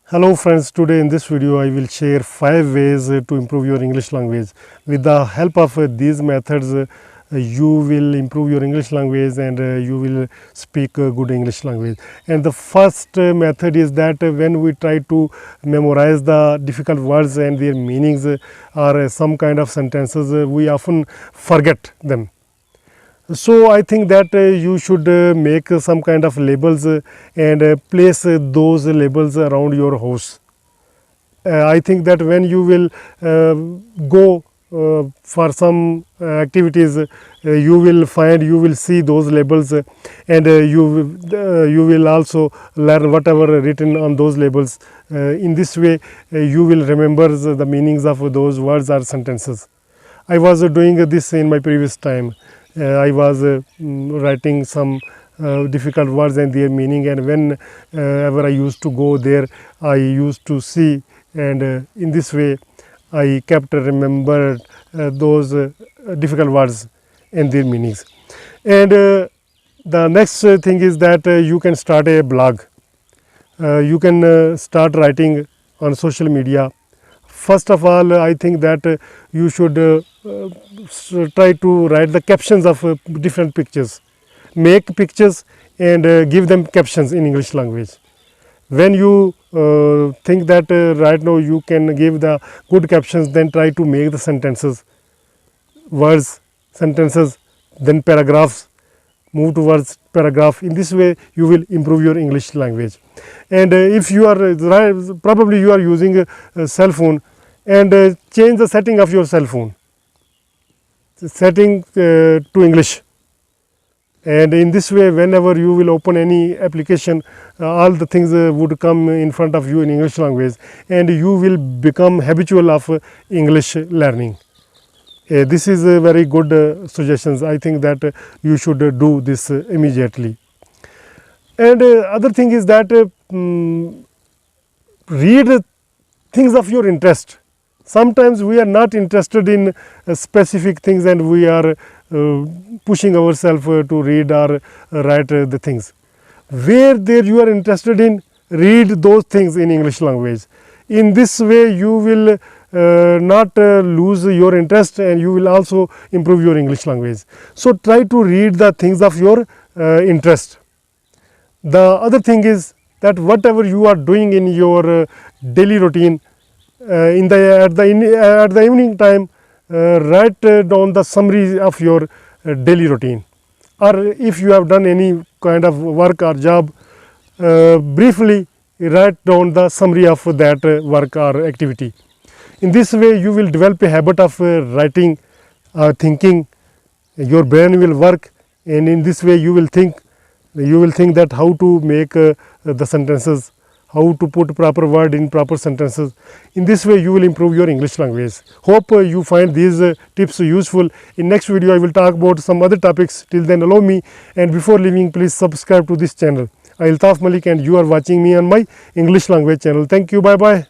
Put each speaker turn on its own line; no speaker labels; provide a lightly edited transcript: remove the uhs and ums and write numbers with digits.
Hello friends, today in this video I will share 5 ways to improve your English language. With the help of these methods, you will improve your English language and you will speak good English language. And the first method is that when we try to memorize the difficult words and their meanings or some kind of sentences, we often forget them. So I think that you should make some kind of labels and place those labels around your house. I think that when you will go for some activities, you will see those labels and you will also learn whatever written on those labels. In this way, you will remember the meanings of those words or sentences. I was doing this in my previous time. I was writing some difficult words and their meaning, and whenever I used to go there, I used to see, and in this way I kept remembered those difficult words and their meanings. And the next thing is that you can start a blog. You can start writing on social media. First of all, I think that you should try to write the captions of different pictures. Make pictures and give them captions in English language. When you think that right now you can give the good captions, then try to make the sentences, words, sentences, then paragraphs. Move towards paragraph. In this way, you will improve your English language. And if you are probably you are using a cell phone, and change the setting of your cell phone, setting to English. And in this way, whenever you will open any application, all the things would come in front of you in English language, and you will become habitual of English learning. This is a very good suggestions. I think that you should do this immediately. And other thing is that read things of your interest. Sometimes we are not interested in specific things and we are pushing ourselves to read or write the things. Where there you are interested in, read those things in English language. In this way you will not lose your interest, and you will also improve your English language. So try to read the things of your interest. The other thing is that whatever you are doing in your daily routine, at the evening time, write down the summary of your daily routine, or if you have done any kind of work or job, briefly write down the summary of that work or activity. In this way you will develop a habit of writing, thinking. Your brain will work, and in this way you will think that how to make the sentences, how to put proper word in proper sentences. In this way you will improve your English language. Hope you find these tips useful. In next video I will talk about some other topics. Till then, allow me, and before leaving, please subscribe to this channel. I am Altaf Malik and you are watching me on my English language channel. Thank you. Bye bye.